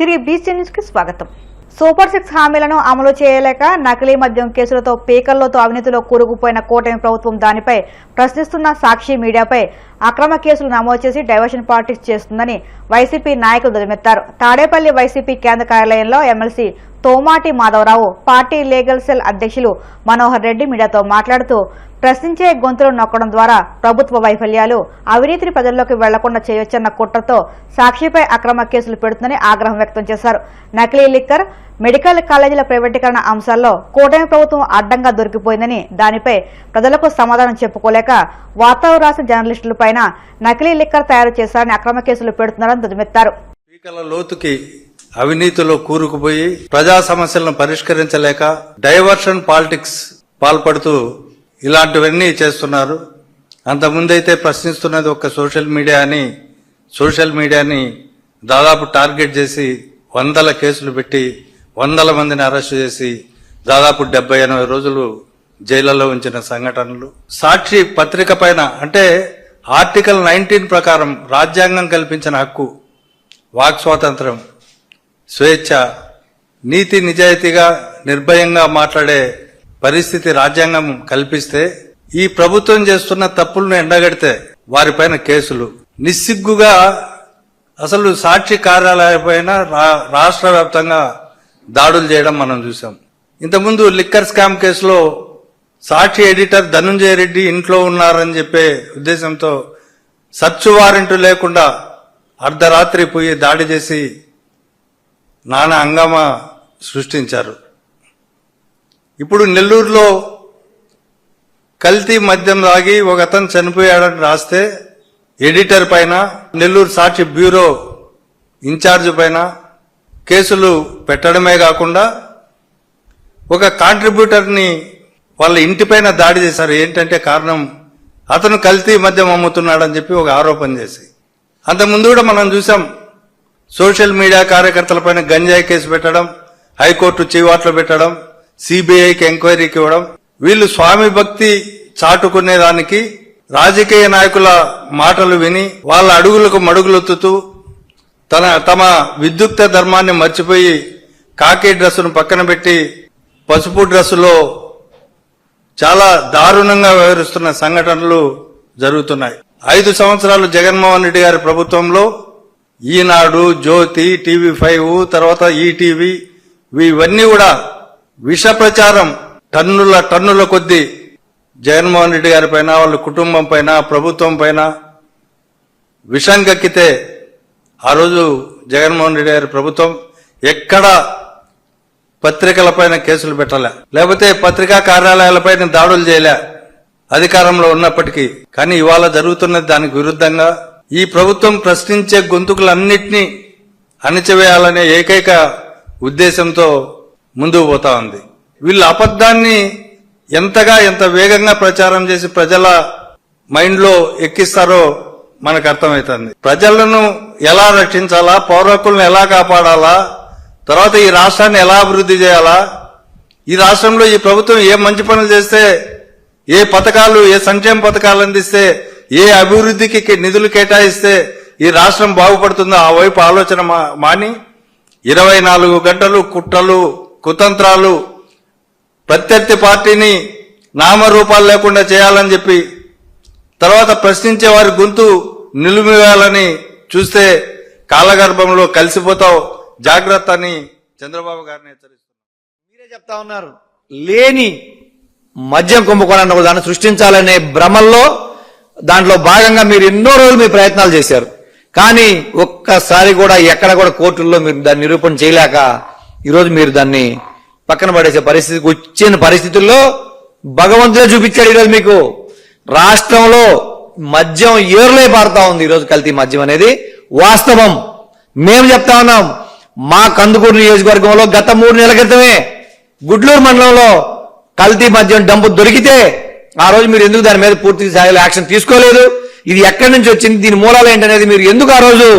తిరిగి BC news కి స్వాగతం. సూపర్ 6 హామీలను అమలు చేయలేక నకిలీ మద్యం కేసులతో పీకల్లోతో అవినీతిలో కూరుకుపోయిన కూటమి ప్రభుత్వం దానిపై ప్రశ్నిస్తున్న సాక్షి మీడియాపై అక్రమ కేసులు నమోదు చేసి డైవర్షన్ పాలిటిక్స్ చేస్తుందని వైసీపీ నాయకులు దులిమెత్తారు. తాడేపల్లి వైసీపీ కేంద్ర కార్యాలయంలో MLC Tomati Madhavarao, party legal cell అధ్యక్షులు మనోహర్ రెడ్డి మీడియాతో మాట్లాడుతూ ప్రశ్నించే గొంతులు నొక్కడం ద్వారా ప్రభుత్వ వైఫల్యాలు, అవినీతిని ప్రజల్లోకి వెళ్లకుండా చేయొచ్చన్న కుట్రతో సాక్షిపై అక్రమ కేసులు పెడుతుందని ఆగ్రహం వ్యక్తం చేశారు. నకిలీ లిక్కర్, మెడికల్ కాలేజీల ప్రైవేటీకరణ అంశాల్లో కూటమి ప్రభుత్వం అడ్డంగా దొరికిపోయిందని, దానిపై ప్రజలకు సమాధానం చెప్పుకోలేక వార్తలు రాసిన జర్నలిస్టులపైన నకిలీ లిక్కర్ తయారు చేశారని అక్రమ కేసులు పెడుతున్నారని దుమ్మెత్తారు. లోతుకి అవినీతిలో కూరుకుపోయి ప్రజా సమస్యలను పరిష్కరించలేక డైవర్షన్ పాలిటిక్స్ పాల్పడుతూ ఇలాంటివన్నీ చేస్తున్నారు. అంతకుముందైతే ప్రశ్నిస్తున్నది ఒక సోషల్ మీడియాని దాదాపు టార్గెట్ చేసి వందల కేసులు పెట్టి 100 మందిని అరెస్టు చేసి దాదాపు 70-80 రోజులు జైళ్లలో ఉంచిన సంఘటనలు. సాక్షి పత్రిక పైన అంటే ఆర్టికల్ 19 ప్రకారం రాజ్యాంగం కల్పించిన హక్కు, వాక్ స్వాతంత్రం, స్వేచ్ఛ, నీతి నిజాయితీగా నిర్భయంగా మాట్లాడే పరిస్థితి రాజ్యాంగం కల్పిస్తే ఈ ప్రభుత్వం చేస్తున్న తప్పులను ఎండగడితే వారిపైన కేసులు, నిస్సిగ్గుగా అసలు సాక్షి కార్యాలయపైన రాష్ట్ర వ్యాప్తంగా దాడులు చేయడం మనం చూసాం. ఇంతకుముందు లిక్కర్ స్కామ్ కేసులో సాక్షి ఎడిటర్ ధనుంజయ రెడ్డి ఇంట్లో ఉన్నారని చెప్పే ఉద్దేశంతో సర్చ్ వారెంట్ లేకుండా అర్ధరాత్రి పోయి దాడి చేసి నానా హంగామా సృష్టించారు. ఇప్పుడు నెల్లూరులో కల్తీ మద్యం తాగి ఒక అతను చనిపోయాడని రాస్తే ఎడిటర్ పైన, నెల్లూరు సాక్షి బ్యూరో ఇన్ఛార్జ్ పైన కేసులు పెట్టడమే కాకుండా ఒక కాంట్రిబ్యూటర్ని వాళ్ళ ఇంటిపైన దాడి చేశారు. ఏంటంటే కారణం అతను కల్తీ మద్యం అమ్ముతున్నాడని చెప్పి ఒక ఆరోపణ చేసి. అంతకుముందు కూడా మనం చూసాం, సోషల్ మీడియా కార్యకర్తలపైన గంజాయి కేసు పెట్టడం, హైకోర్టు చీవాట్లు పెట్టడం, సిబిఐకి ఎంక్వైరీకి ఇవ్వడం. వీళ్ళు స్వామి భక్తి చాటుకునేదానికి రాజకీయ నాయకుల మాటలు విని వాళ్ళ అడుగులకు మడుగులొత్తుతూ తమ విద్యుక్త ధర్మాన్ని మర్చిపోయి కాకి డ్రెస్సును పక్కన పెట్టి పసుపు డ్రెస్సులో చాలా దారుణంగా వ్యవహరిస్తున్న సంఘటనలు జరుగుతున్నాయి. 5 సంవత్సరాలు జగన్మోహన్ రెడ్డి గారి ప్రభుత్వంలో ఈనాడు, జ్యోతి, TV5, తర్వాత ఈటీవీ, ఇవన్నీ కూడా విష ప్రచారం టన్నుల కొద్దీ జగన్మోహన్ రెడ్డి గారి పైన, వాళ్ళ కుటుంబం పైన, ప్రభుత్వం పైన విషం కక్కితే ఆ రోజు జగన్మోహన్ రెడ్డి గారి ప్రభుత్వం ఎక్కడ పత్రికలపైన కేసులు పెట్టలే, లేకపోతే పత్రికా కార్యాలయాలపైన దాడులు చేయలే అధికారంలో ఉన్నప్పటికీ. కానీ ఇవాళ జరుగుతున్నది దానికి విరుద్ధంగా ఈ ప్రభుత్వం ప్రశ్నించే గొంతుకులన్నింటినీ అణిచివేయాలనే ఏకైక ఉద్దేశంతో ముందుకు పోతా ఉంది. వీళ్ళు అబద్ధాన్ని ఎంత వేగంగా ప్రచారం చేసి ప్రజల మైండ్లో ఎక్కిస్తారో మనకు అర్థమవుతుంది. ప్రజలను ఎలా రక్షించాలా, పౌరకులను ఎలా కాపాడాలా, తర్వాత ఈ రాష్ట్రాన్ని ఎలా అభివృద్ధి చేయాలా, ఈ రాష్ట్రంలో ఈ ప్రభుత్వం ఏ మంచి పనులు చేస్తే, ఏ పథకాలు, ఏ సంక్షేమ పథకాలు అందిస్తే, ఏ అభివృద్ధికి నిధులు కేటాయిస్తే ఈ రాష్ట్రం బాగుపడుతుందో ఆ వైపు ఆలోచన మాని 24 గంటలు కుట్రలు, కుతంత్రాలు, ప్రత్యర్థి పార్టీని నామరూపాలు లేకుండా చేయాలని చెప్పి, తర్వాత ప్రశ్నించే వారి గొంతు నిలుమివేయాలని చూస్తే కాలగర్భంలో కలిసిపోతావు, జాగ్రత్త అని చంద్రబాబు గారిని హెచ్చరిస్తున్నారు. మీరే చెప్తా ఉన్నారు, లేని మద్యం కుంభకోణాన్ని ఒక దాన్ని సృష్టించాలనే భ్రమల్లో దాంట్లో భాగంగా మీరు ఎన్నో రోజులు మీ ప్రయత్నాలు చేశారు. కానీ ఒక్కసారి కూడా ఎక్కడ కూడా కోర్టుల్లో మీరు దాన్ని నిరూపణ చేయలేక ఈరోజు మీరు దాన్ని పక్కన పడేసే పరిస్థితికి వచ్చిన పరిస్థితుల్లో భగవంతుడే చూపించాడు. ఈరోజు మీకు రాష్ట్రంలో మద్యం ఏరులై పారుతా ఉంది. ఈరోజు కల్తీ మద్యం అనేది వాస్తవం. మేము చెప్తా ఉన్నాం, మా కందుకూరు నియోజకవర్గంలో గత 3 నెలల క్రితమే గుడ్లూరు మండలంలో కల్తీ మద్యం డంపు దొరికితే ఆ రోజు మీరు ఎందుకు దాని మీద పూర్తి స్థాయిలో యాక్షన్ తీసుకోలేదు? ఇది ఎక్కడి నుంచి వచ్చింది, దీని మూలాలు ఏంటనేది మీరు ఎందుకు ఆ రోజు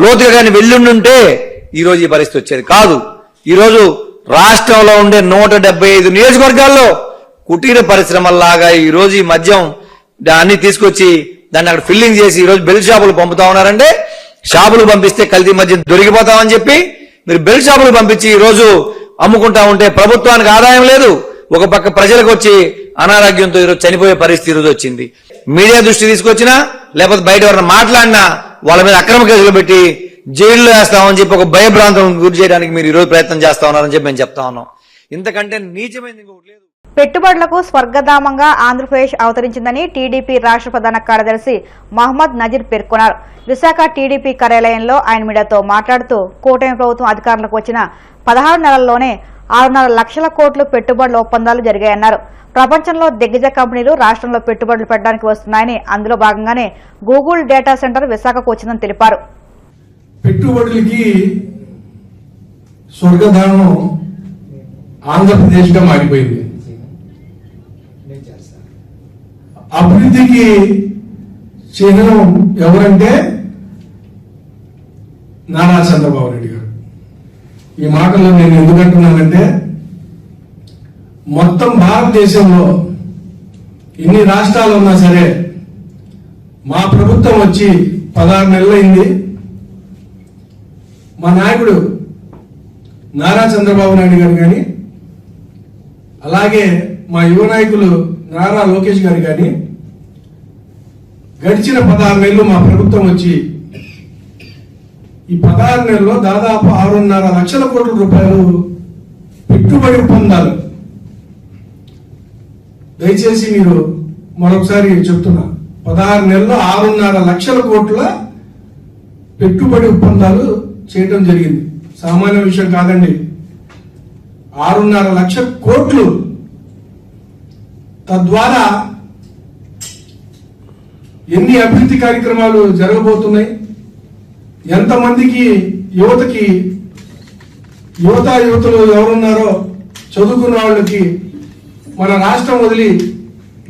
లోతుగా కానీ వెళ్ళుండుంటే ఈ రోజు ఈ పరిస్థితి వచ్చేది కాదు. ఈరోజు రాష్ట్రంలో ఉండే 175 నియోజకవర్గాల్లో కుటీర పరిశ్రమల్లాగా ఈ రోజు ఈ మద్యం దాన్ని తీసుకొచ్చి దాన్ని అక్కడ ఫిల్లింగ్ చేసి ఈ రోజు బెల్ట్ షాపులు పంపుతా ఉన్నారంటే, షాపులు పంపిస్తే కల్తీ మద్యం దొరికిపోతామని చెప్పి మీరు బెల్ట్ షాపులు పంపించి ఈ రోజు అమ్ముకుంటా ఉంటే ప్రభుత్వానికి ఆదాయం లేదు, ఒక పక్క ప్రజలకు వచ్చి అనారోగ్యంతో ఈరోజు చనిపోయే పరిస్థితి ఈరోజు వచ్చింది. మీడియా దృష్టి తీసుకొచ్చినా లేకపోతే బయట ఎవరైనా మాట్లాడినా వాళ్ళ మీద అక్రమ కేసులు పెట్టి జైల్లో వేస్తామని చెప్పి ఒక భయభ్రాంతం గురి చేయడానికి మీరు ఈరోజు ప్రయత్నం చేస్తా ఉన్నారని చెప్పి మేము చెప్తా ఉన్నాం. ఇంతకంటే నీచమైంది ఇంకొకటి లేదు. పెట్టుబడులకు స్వర్గధామంగా ఆంధ్రప్రదేశ్ అవతరించిందని టీడీపీ రాష్ట్ర ప్రధాన కార్యదర్శి మహమ్మద్ నజీర్ పేర్కొన్నారు. విశాఖ టీడీపీ కార్యాలయంలో ఆయన మీడియాతో మాట్లాడుతూ కూటమి ప్రభుత్వం అధికారంలోకి వచ్చిన 16 నెలల్లోనే 6.5 లక్షల కోట్లు పెట్టుబడుల ఒప్పందాలు జరిగాయన్నారు. ప్రపంచంలో దిగ్గజ కంపెనీలు రాష్ట్రంలో పెట్టుబడులు పెట్టడానికి వస్తున్నాయని, అందులో భాగంగానే గూగుల్ డేటా సెంటర్ విశాఖకు వచ్చిందని తెలిపారు. పెట్టుబడులకి స్వర్గధామం ఆంధ్రప్రదేశ్ గా మారిపోయింది. అభివృద్ధికి చిహ్నం ఎవరంటే నారా చంద్రబాబు నాయుడు గారు. ఈ మాటలు నేను ఎందుకంటున్నానంటే మొత్తం భారతదేశంలో ఎన్ని రాష్ట్రాలు ఉన్నా సరే మా ప్రభుత్వం వచ్చి 16 నెలలైంది. మా నాయకుడు నారా చంద్రబాబు నాయుడు గారు కానీ అలాగే మా యువ నాయకులు నారా లోకేష్ గారు కానీ గడిచిన 16 నెలలు మా ప్రభుత్వం వచ్చి ఈ 16 నెలల్లో దాదాపు 6.5 లక్షల కోట్ల రూపాయలు పెట్టుబడి ఒప్పందాలు. దయచేసి మీరు మరొకసారి చెప్తున్నా, 16 నెలల్లో 6.5 లక్షల కోట్ల పెట్టుబడి ఒప్పందాలు చేయడం జరిగింది. సామాన్య విషయం కాదండి. 6.5 లక్షల కోట్లు. తద్వారా ఎన్ని అభివృద్ధి కార్యక్రమాలు జరగబోతున్నాయి, ఎంతమందికి యువతలు ఎవరున్నారో చదువుకున్న వాళ్ళకి మన రాష్ట్రం వదిలి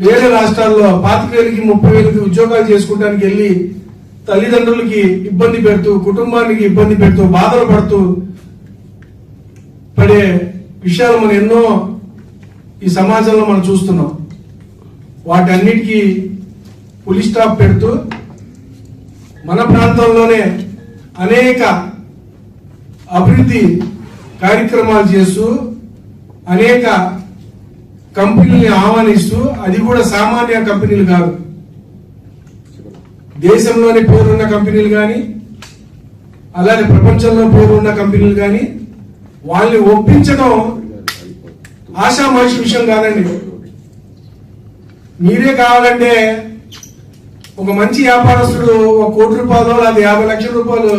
వేరే రాష్ట్రాల్లో 25,000కి 30,000కి ఉద్యోగాలు చేసుకోవడానికి వెళ్ళి తల్లిదండ్రులకి ఇబ్బంది పెడుతూ, కుటుంబానికి ఇబ్బంది పెడుతూ, బాధలు పడుతూ పడే విషయాలు మనం ఎన్నో ఈ సమాజంలో మనం చూస్తున్నాం. వాటన్నిటికీ పులి స్టాప్ పెడుతూ మన ప్రాంతంలోనే అనేక అభివృద్ధి కార్యక్రమాలు చేస్తూ అనేక కంపెనీల్ని ఆహ్వానిస్తూ, అది కూడా సామాన్య కంపెనీలు కాదు, దేశంలోనే పేరున్న కంపెనీలు కానీ అలాగే ప్రపంచంలో పేరున్న కంపెనీలు కానీ వాళ్ళని ఒప్పించడం ఆషామాషి విషయం కాదండి. మీరే కావాలంటే ఒక మంచి వ్యాపారస్తుడు 1 కోటి రూపాయలు లేదా 50 లక్షల రూపాయలు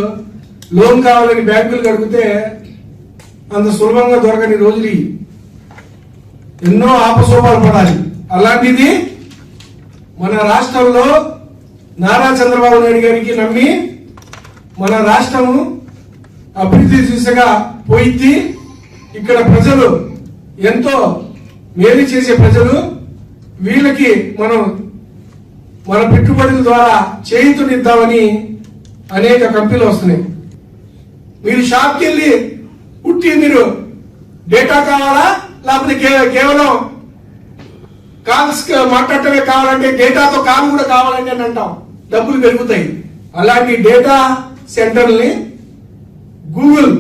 లోన్ కావాలని బ్యాంకులు అడిగితే అంత సులభంగా దొరకని రోజులు ఎన్నో ఆపసోపాలు పడాలి. అలాంటిది మన రాష్ట్రంలో నారా చంద్రబాబు నాయుడు గారికి నమ్మి మన రాష్ట్రము అభివృద్ధి దిశగా పోయింది. ఇక్కడ ప్రజలు ఎంతో మేలు చేసే ప్రజలు, వీళ్ళకి మనం మన పెట్టుబడుల ద్వారా చేయూతనిద్దామని అనేక కంపెనీలు వస్తున్నాయి. మీరు షాప్కి వెళ్ళి పుట్టి మీరు డేటా కావాలా లేకపోతే కేవలం కాల్స్ మాట్లాడటమే కావాలంటే డేటాతో కాల్ కూడా కావాలంటే అని అంటాం, డబ్బులు పెరుగుతాయి. అలాంటి డేటా సెంటర్ని గూగుల్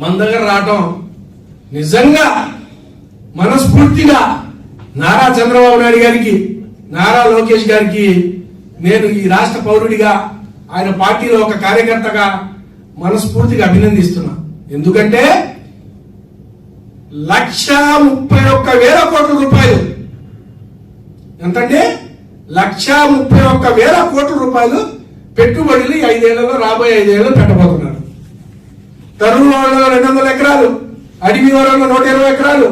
మన దగ్గర రావటం నిజంగా మనస్ఫూర్తిగా నారా చంద్రబాబు నాయుడు గారికి, నారా లోకేష్ గారికి నేను ఈ రాష్ట్ర పౌరుడిగా, ఆయన పార్టీలో ఒక కార్యకర్తగా మనస్ఫూర్తిగా అభినందిస్తున్నా. ఎందుకంటే 131,000 కోట్ల రూపాయలు, ఎంతంటే 131,000 కోట్ల రూపాయలు పెట్టుబడులు 5 ఏళ్లలో, రాబోయే 5 ఏళ్లలో పెట్టబోతున్నారు. తరువులో 200 ఎకరాలు, అడవివరంలో 120 ఎకరాలు,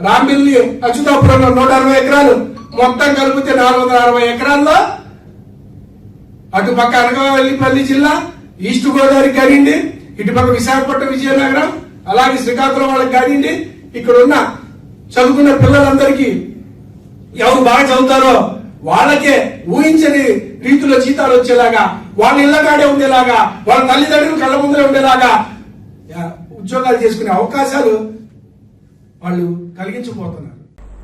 రాంబిల్లి అచ్యుతాపురంలో 160 ఎకరాలు, మొత్తం కలిపితే 460 ఎకరాల్లో అటుపక్క అనకాపల్లి జిల్లా, ఈస్ట్ గోదావరి కానివ్వండి, ఇటుపక్క విశాఖపట్నం, విజయనగరం, అలాగే శ్రీకాకుళం వాళ్ళకి కానివ్వండి, ఇక్కడ ఉన్న చదువుకున్న పిల్లలందరికీ ఎవరు బాగా చదువుతారో వాళ్ళకే ఊహించని రీతిలో జీతాలు వచ్చేలాగా, వాళ్ళ ఇళ్లకాడే ఉండేలాగా, వాళ్ళ తల్లిదండ్రులు కళ్ళ ముందరే ఉండేలాగా ఉద్యోగాలు చేసుకునే అవకాశాలు వాళ్ళు కలిగించబోతున్నారు.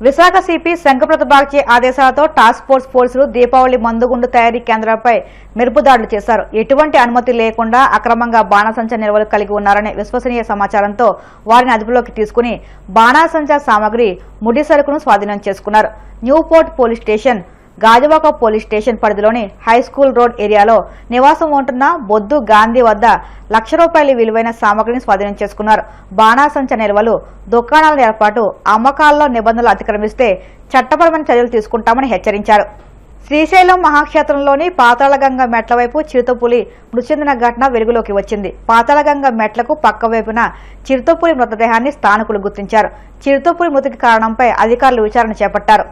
విశాఖ సిపి శంకరప్రత బాగ్చే ఆదేశాలతో టాస్క్ ఫోర్స్ పోలీసులు దీపావళి మందుగుండు తయారీ కేంద్రాలపై మెరుపు దాడులు చేశారు. ఎటువంటి అనుమతి లేకుండా అక్రమంగా బాణాసంచా నిల్వలు కలిగి ఉన్నారనే విశ్వసనీయ సమాచారంతో వారిని అదుపులోకి తీసుకుని బాణాసంచా సామగ్రి ముడి సరుకును స్వాధీనం చేసుకున్నారు. Newport police station, Gajuwaka police station పరిధిలోని హైస్కూల్ రోడ్ ఏరియాలో నివాసం ఉంటున్న బొద్దు గాంధీ వద్ద ₹1,00,000 విలువైన సామగ్రిని స్వాధీనం చేసుకున్నారు. బాణాసంచా నిల్వలు, దుకాణాల ఏర్పాటు, అమ్మకాల్లో నిబంధనలు అతిక్రమిస్తే చట్టపరమైన చర్యలు తీసుకుంటామని హెచ్చరించారు. శ్రీశైలం మహాక్షేత్రంలోని పాతాళగంగ మెట్ల వైపు చిరుతపులి మృతి చెందిన ఘటన వెలుగులోకి వచ్చింది. పాతాళగంగ మెట్లకు పక్క వైపున చిరుతపులి మృతదేహాన్ని స్థానికులు గుర్తించారు. చిరుతపులి మృతికి కారణంపై అధికారులు విచారణ చేపట్టారు.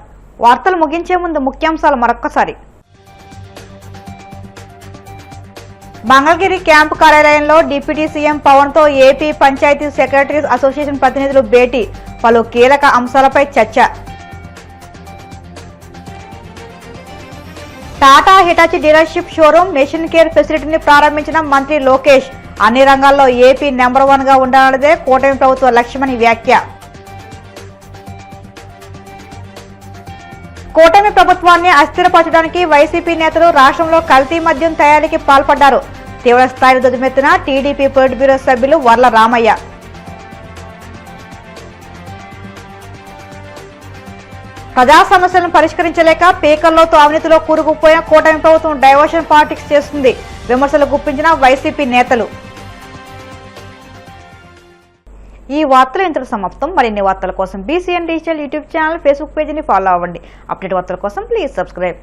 వార్తలు ముగించే ముందు ముఖ్యాంశాలు మరొక్కసారి. మంగళగిరి క్యాంపు కార్యాలయంలో డిప్యూటీ సీఎం పవన్ తో ఏపీ పంచాయతీ సెక్రటరీస్ అసోసియేషన్ ప్రతినిధులు భేటీ, పలు కీలక అంశాలపై చర్చ. Tata Hitachi dealership showroom, machine care ఫెసిలిటీని ప్రారంభించిన మంత్రి లోకేష్. అన్ని రంగాల్లో ఏపీ నెంబర్ 1 గా ఉండాలన్నదే కూటమి ప్రభుత్వ లక్ష్యమని వ్యాఖ్య. కూటమి ప్రభుత్వాన్ని అస్థిరపరచడానికి వైసీపీ నేతలు రాష్ట్రంలో కల్తీ మద్యం తయారీకి పాల్పడ్డారు. తీవ్ర స్థాయిలో దుమ్మెత్తిన టీడీపీ పొలిట్ బ్యూరో సభ్యులు వర్ల రామయ్య. ప్రజా సమస్యలను పరిష్కరించలేక పీకల్లోతో అవినీతిలో కూరుకుపోయిన కూటమి ప్రభుత్వం డైవర్షన్ పాలిటిక్స్ చేస్తుంది. విమర్శలు గుప్పించిన వైసీపీ నేతలు. ఈ వార్తలు ఇంతలో సమాప్తం. మరిన్ని వార్తల కోసం BCN digital YouTube channel, Facebook పేజీని ఫాలో అవ్వండి. అప్డేట్ వార్తల కోసం ప్లీజ్ సబ్స్క్రైబ్.